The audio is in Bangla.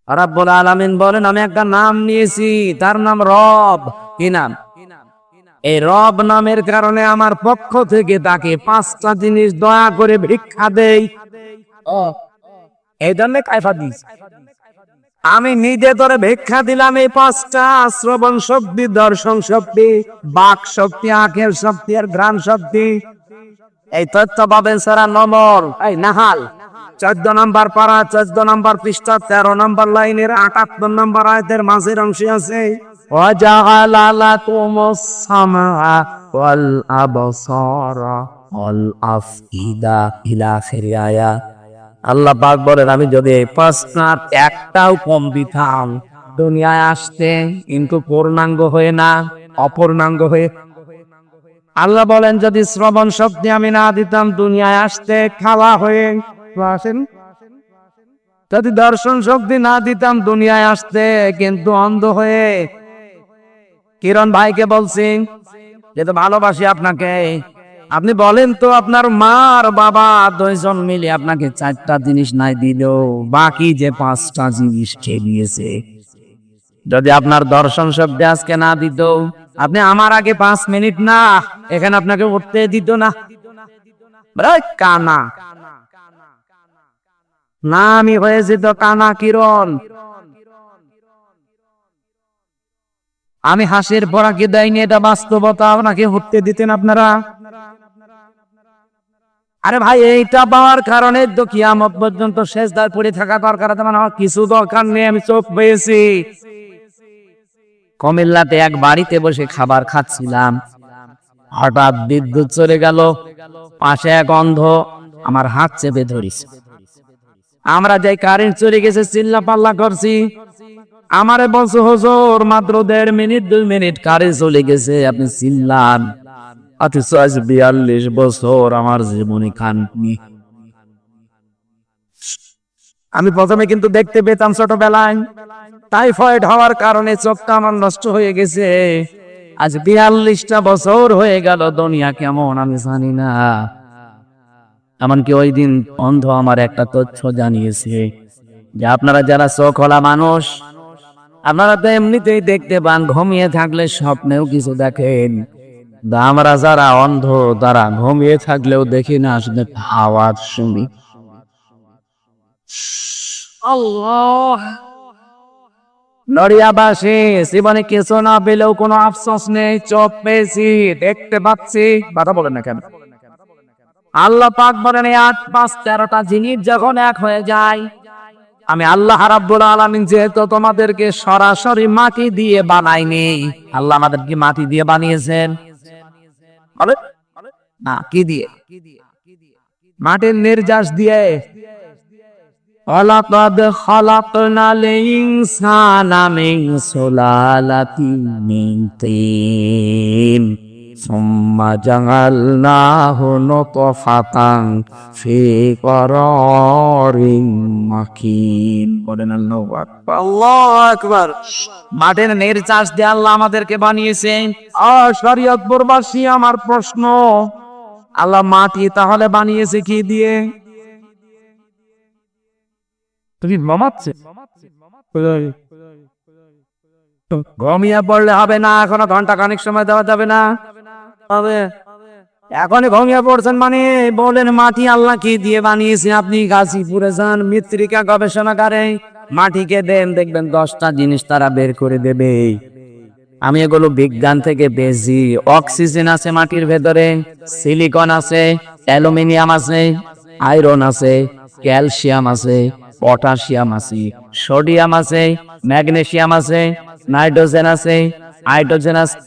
রাব্বুল আলামিন বলেন আমি একটা নাম নিয়েছি, তার নাম রব। কি নাম? এই রব নামের কারণে আমার পক্ষ থেকে তাকে 5টা জিনিস দয়া করে ভিক্ষা দেই। এই জন্য কায়ফা দিস, আমি নিজে তোরে ভিক্ষা দিলাম এই 5টা: শ্রবণ শক্তি, দর্শন শক্তি, বাক শক্তি, আখের শক্তি আর ঘ্রাণ শক্তি। এই তথ্য পাবেন সারা নম্বর এই নাহাল 14 নম্বর পারা, 14 নম্বর পৃষ্ঠা, 13 নম্বর লাইনের 78 নম্বর আয়াতের মাঝের অংশে আছে ওয়াজআলা লাকুমুস সামআ ওয়াল আবসারা ওয়াল আফইদা ইলা আখির আয়াত। আল্লাহ পাক বলেন আমি যদি এই 5টার একটাও কম দিতাম দুনিয়ায় আসতে, কিন্তু পূর্ণাঙ্গ হয়ে না, অপূর্ণাঙ্গ হয়ে। আল্লাহ বলেন যদি শ্রবণ শক্তি আমি না দিতাম দুনিয়ায় আসতে খাওয়া হয়ে আসেন, যদি দর্শন শক্তি না দিতাম দুনিয়ায় আসতে কিন্তু অন্ধ হয়ে। কিরণ ভাইকে বলছি যে তো ভালোবাসি আপনাকে, আপনি বলেন তো আপনার মা আর বাবা 2জন মিলে আপনাকে 4টা জিনিস নাই দিল, বাকি যে 5টা জিনিস খেয়ে নিয়েছে। যদি আপনার দর্শন শক্তি আজকে না দিত, আপনি আমার আগে 5 মিনিট না এখানে আপনাকে উঠতে দিত না। কানা না আমি হয়েছি তো কানা কিরণ। আমি হাসির পরাকে দেয়নি, এটা বাস্তবতা। আপনাকে উঠতে দিতেন আপনারা? আরে ভাই এইটা পাওয়ার কারণে তো কিয়ামত পর্যন্ত সেজদায় পড়ে থাকা দরকার, মানে কিছু দরকার নেই। আমি চোখ পেয়েছি কুমিল্লাতে এক বাড়িতে বসে খাবার খাচ্ছিলাম, হঠাৎ বিদ্যুৎ চলে গেল, পাশে এক অন্ধ আমার হাত চেপে ধরিস। আমরা যাই কারেন্ট চলে গেছে চিল্লা পাল্লা করছি, আমারে বলছে হুজুর মাত্র 1.5 মিনিট 2 মিনিট কারেন্ট চলে গেছে, আপনি চিল্লান। অথচ আজ 42 বছর আমার জীবনে কান্নি। আমি প্রথমে কিন্তু দেখতে পেতাম ছোটবেলায়, টাইফয়েড হওয়ার কারণে চোখটা আমার নষ্ট হয়ে গেছে। আজ 42টা বছর হয়ে গেল, দুনিয়া কেমন আমি জানি না। এমনকি ওই দিন অন্ধ আমার একটা তথ্য জানিয়েছে যে আপনারা যারা চোখওয়ালা মানুষ, আপনারা তো এমনিতেই দেখতে পান, ঘুমিয়ে থাকলে স্বপ্নেও কিছু দেখেন। আমরা যারা অন্ধ তারা ঘুমিয়ে থাকলেও দেখি না, আসলে আওয়াজ শুনি। আল্লাহ নড়িয়াবাসী জীবনে কিছু না পেলেও কোনো আফসোস নেই, চোখ পেয়েছি, দেখতে পাচ্ছি। কথা বলেন না কেন? আল্লাহ পাক বলেন 8, 5, 13টা জিনিস যখন এক হয়ে যায়, আমি আল্লাহ রাব্বুল আলামিন যেহেতু তোমাদেরকে সরাসরি মাটি দিয়ে বানাইনি, আল্লাহ আমাদেরকে মাটি দিয়ে বানিয়েছেন। না কি দিয়ে? মাটির নির্যাস দিয়ে। ওয়ালাকাদ খালাকনাল ইনসানা মিন সুলালাতিন মিন তিন সুম্মা জাআলনাহু নুতফাতান ফি করারিন মাকিন। বলেন আল্লাহু আকবার। আল্লাহু আকবার। মাটির নির্যাস দিয়ে আল্লাহ আমাদেরকে বানিয়েছেন। শরীয়তপুরবাসী আমার প্রশ্ন, আল্লাহ মাটি তাহলে বানিয়েছে কি দিয়ে? তুমি মামাচ্ছে ঘুমিয়ে পড়লে হবে না, এখনো ঘন্টা খানিক সময় দেওয়া যাবে না। হবে এখনই ঘুমিয়ে পড়ছেন মানে বলেন মাটি আল্লাহ কি দিয়ে বানিয়েছে? আপনি গাজীপুরে যান, মৃত্তিকা গবেষণাগারে মাটিকে দেন, দেখবেন 10টা জিনিস তারা বের করে দেবে। আমি এগুলো বিজ্ঞান থেকে পেয়েছি। অক্সিজেন আছে মাটির ভেতরে, সিলিকন আছে, অ্যালুমিনিয়াম আছে, আয়রন আছে, ক্যালসিয়াম আছে, পটাশিয়াম আছে, সোডিয়াম আছে, ম্যাগনেসিয়াম আছে, নাইট্রোজেন আছে, হাইড্রোজেন আছে।